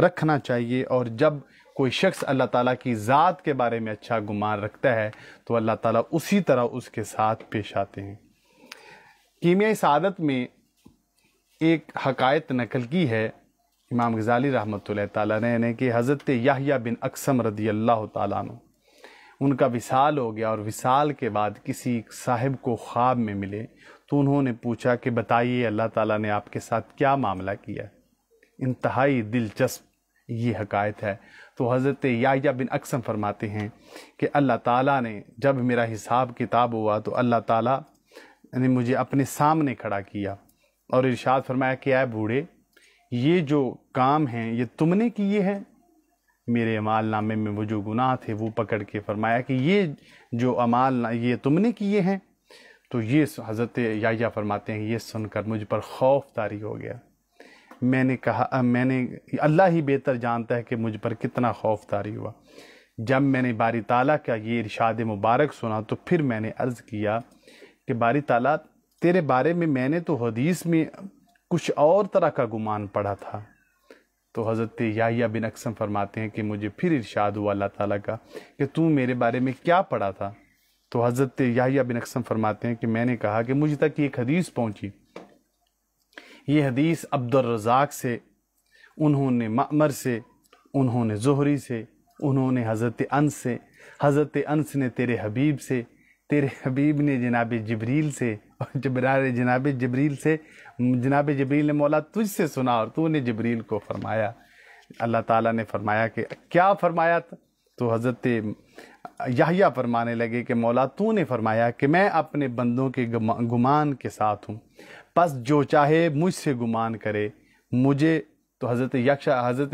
رکھنا چاہیے، اور جب کوئی شخص اللہ تعالیٰ کی ذات کے بارے میں اچھا گمان رکھتا ہے تو اللہ تعالیٰ اسی طرح اس کے ساتھ پیش آتے ہیں۔ کیمیائے سعادت میں ایک حکایت نقل کی ہے امام غزالی رحمۃ اللہ تعالیٰ نے کہ حضرت یحییٰ بن اقسم رضی اللہ تعالیٰ عنہ ان کا وصال ہو گیا، اور وصال کے بعد کسی صاحب کو خواب میں ملے تو انہوں نے پوچھا کہ بتائیے اللہ تعالیٰ نے آپ کے ساتھ کیا معاملہ کیا۔ انتہائی دلچسپ یہ حکایت ہے۔ تو حضرت یحییٰ بن اقسم فرماتے ہیں کہ اللہ تعالیٰ نے جب میرا حساب کتاب ہوا تو اللہ تعالیٰ نے مجھے اپنے سامنے کھڑا کیا اور ارشاد فرمایا کہ اے بوڑھے، یہ جو کام ہیں یہ تم نے کیے ہیں۔ میرے اعمال نامے میں وہ جو گناہ تھے وہ پکڑ کے فرمایا کہ یہ جو اعمال یہ تم نے کیے ہیں۔ تو یہ حضرت یحییٰ فرماتے ہیں یہ سن کر مجھ پر خوف طاری ہو گیا۔ میں نے کہا اللہ ہی بہتر جانتا ہے کہ مجھ پر کتنا خوف طاری ہوا۔ جب میں نے باری تعالیٰ کا یہ ارشاد مبارک سنا تو پھر میں نے عرض کیا کہ باری تعالیٰ تیرے بارے میں نے تو حدیث میں کچھ اور طرح کا گمان پڑھا تھا۔ تو حضرت یحییٰ بن اقسم فرماتے ہیں کہ مجھے پھر ارشاد ہوا اللہ تعالیٰ کا کہ تو میرے بارے میں کیا پڑھا تھا۔ تو حضرت یحییٰ بن اقسم فرماتے ہیں کہ میں نے کہا کہ مجھ تک ایک حدیث پہنچی، یہ حدیث عبد الرزاق سے، انہوں نے معمر سے، انہوں نے زہری سے، انہوں نے حضرت انس سے، حضرت انس نے تیرے حبیب سے، تیرے حبیب نے جناب جبریل سے، اور جناب جبریل نے مولا تجھ سے سنا اور تو نے جبریل کو فرمایا۔ اللہ تعالیٰ نے فرمایا کہ کیا فرمایا تھا؟ تو حضرت یحییٰ فرمانے لگے کہ مولا تو نے فرمایا کہ میں اپنے بندوں کے گمان کے ساتھ ہوں، پس جو چاہے مجھ سے گمان کرے مجھے۔ تو حضرت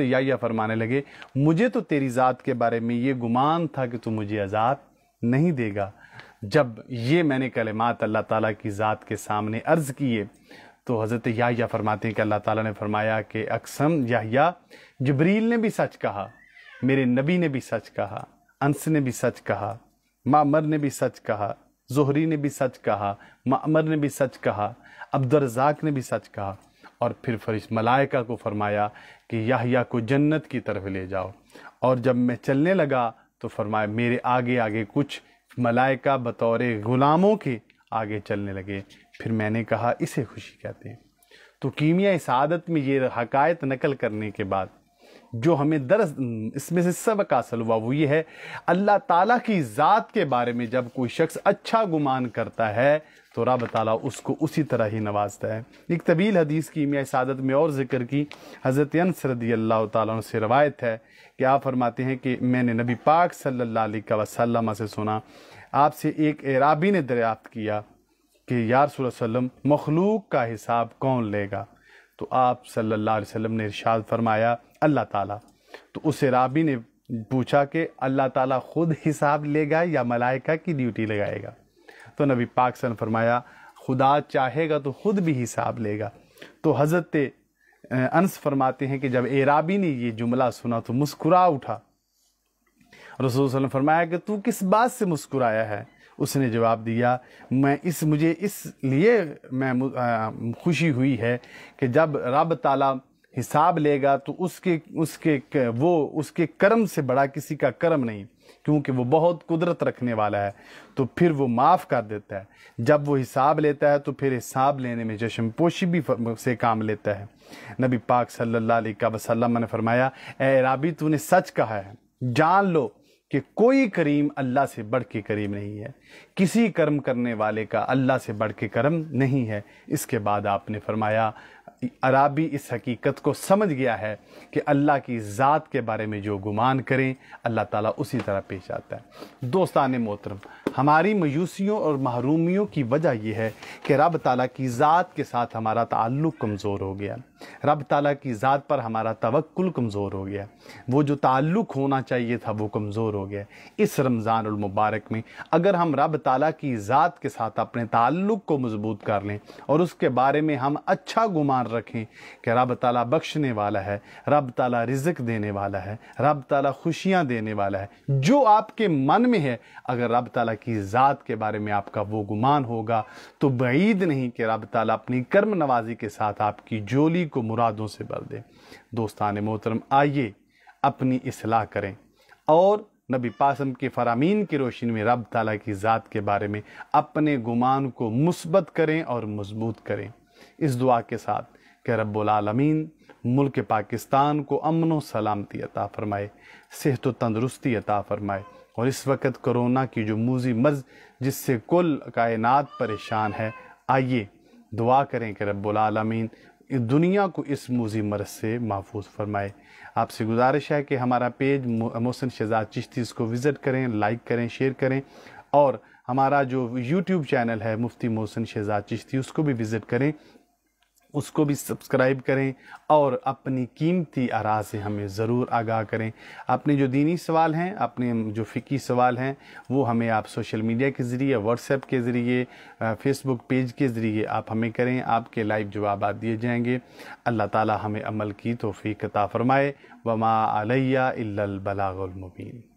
یحییٰ فرمانے لگے مجھے تو تیری ذات کے بارے میں یہ گمان تھا کہ تو مجھے عذاب نہیں دے گا۔ جب یہ میں نے کلمات اللہ تعالیٰ کی ذات کے سامنے عرض کیے تو حضرت یحییٰ فرماتے ہیں کہ اللہ تعالیٰ نے فرمایا کہ اقسم یحییٰ، جبریل نے بھی سچ کہا، میرے نبی نے بھی سچ کہا، انس نے بھی سچ کہا، معمر نے بھی سچ کہا، زہری نے بھی سچ کہا، معمر نے بھی سچ کہا، عبد الرزاق نے بھی سچ کہا۔ اور پھر ملائکہ کو فرمایا کہ یحییٰ کو جنت کی طرف لے جاؤ۔ اور جب میں چلنے لگا تو فرمایا میرے آگے آگے کچھ ملائکہ بطور غلاموں کے آگے چلنے لگے۔ پھر میں نے کہا اسے خوشی کہتے ہیں۔ تو کیمیائے سعادت میں یہ حکایت نقل کرنے کے بعد جو ہمیں اس میں سے سبق حاصل ہوا وہ یہ ہے، اللہ تعالیٰ کی ذات کے بارے میں جب کوئی شخص اچھا گمان کرتا ہے تو رب تعالیٰ اس کو اسی طرح ہی نوازتا ہے۔ ایک طویل حدیث کیمیائے سعادت میں اور ذکر کی حضرت انس رضی اللہ تعالیٰ عنہ سے روایت ہے کہ آپ فرماتے ہیں کہ میں نے نبی پاک صلی اللہ علیہ وسلم سے سنا، آپ سے ایک اعرابی نے دریافت کیا کہ یا رسول اللہ علیہ وسلم مخلوق کا حساب کون لے گا؟ تو آپ صلی اللہ علیہ وسلم نے ارشاد فرمایا اللہ تعالیٰ۔ تو اس اعرابی نے پوچھا کہ اللہ تعالیٰ خود حساب لے گا یا ملائکہ کی ڈیوٹی لگائے گا؟ تو نبی پاک صلی اللہ علیہ وسلم فرمایا خدا چاہے گا تو خود بھی حساب لے گا۔ تو حضرت انس فرماتے ہیں کہ جب اعرابی نے یہ جملہ سنا تو مسکرا اٹھا۔ رسول صلی اللہ علیہ وسلم فرمایا کہ تو کس بات سے مسکرایا ہے؟ اس نے جواب دیا مجھے اس لیے خوشی ہوئی ہے کہ جب رب تعالیٰ حساب لے گا تو اس کے کرم سے بڑا کسی کا کرم نہیں، کیونکہ وہ بہت قدرت رکھنے والا ہے، تو پھر وہ معاف کر دیتا ہے۔ جب وہ حساب لیتا ہے تو پھر حساب لینے میں چشم پوشی بھی سے کام لیتا ہے۔ نبی پاک صلی اللہ علیہ وسلم نے فرمایا اے اعرابی تو نے سچ کہا ہے، جان لو کہ کوئی کریم اللہ سے بڑھ کے کریم نہیں ہے، کسی کرم کرنے والے کا اللہ سے بڑھ کے کرم نہیں ہے۔ اس کے بعد آپ نے فرمایا عرابی اس حقیقت کو سمجھ گیا ہے کہ اللہ کی ذات کے بارے میں جو گمان کریں اللہ تعالیٰ اسی طرح پیش آتا ہے۔ دوستان محترم، ہماری مایوسیوں اور محرومیوں کی وجہ یہ ہے کہ رب تعالیٰ کی ذات کے ساتھ ہمارا تعلق کمزور ہو گیا، رب تعالیٰ کی ذات پر ہمارا توکل کمزور ہو گیا، وہ جو تعلق ہونا چاہیے تھا وہ کمزور ہو گیا۔ اس رمضان المبارک میں اگر ہم رب تعالیٰ کی ذات کے ساتھ اپنے تعلق کو مضبوط کر لیں اور اس کے بارے میں ہم اچھا گمان رکھیں کہ رب تعالیٰ بخشنے والا ہے، رب تعالیٰ رزق دینے والا ہے، رب تعالیٰ خوشیاں دینے والا ہے۔ جو آپ کے من میں ہے، اگر رب تعالیٰ کی ذات کے بارے میں آپ کا وہ گمان ہوگا تو بعید نہیں کہ رب تعالیٰ اپنی کرم نوازی کے ساتھ آپ کی جولی کو مرادوں سے بھر دے۔ دوستان محترم، آئیے اپنی اصلاح کریں اور نبی پاسم کے فرامین کی روشنی میں رب تعالیٰ کی ذات کے بارے میں اپنے گمان کو مثبت کریں اور مضبوط کریں، اس دعا کے ساتھ کہ رب العالمین ملک پاکستان کو امن و سلامتی عطا فرمائے، صحت و تندرستی عطا فرمائے، اور اس وقت کرونا کی جو موذی مرض جس سے کل کائنات پریشان ہے، آئیے دعا کریں کہ رب العالمین دنیا کو اس موذی مرض سے محفوظ فرمائے۔ آپ سے گزارش ہے کہ ہمارا پیج محسن شہزاد چشتی، اس کو وزٹ کریں، لائک کریں، شیئر کریں، اور ہمارا جو یوٹیوب چینل ہے مفتی محسن شہزاد چشتی، اس کو بھی وزٹ کریں، اس کو بھی سبسکرائب کریں، اور اپنی قیمتی آراء سے ہمیں ضرور آگاہ کریں۔ اپنے جو دینی سوال ہیں، اپنے جو فقہی سوال ہیں، وہ ہمیں آپ سوشل میڈیا کے ذریعے، واٹس ایپ کے ذریعے، فیس بک پیج کے ذریعے آپ ہمیں کریں، آپ کے لائیو جوابات دیے جائیں گے۔ اللہ تعالی ہمیں عمل کی توفیق عطا فرمائے۔ وما علیہ الا البلاغ المبین۔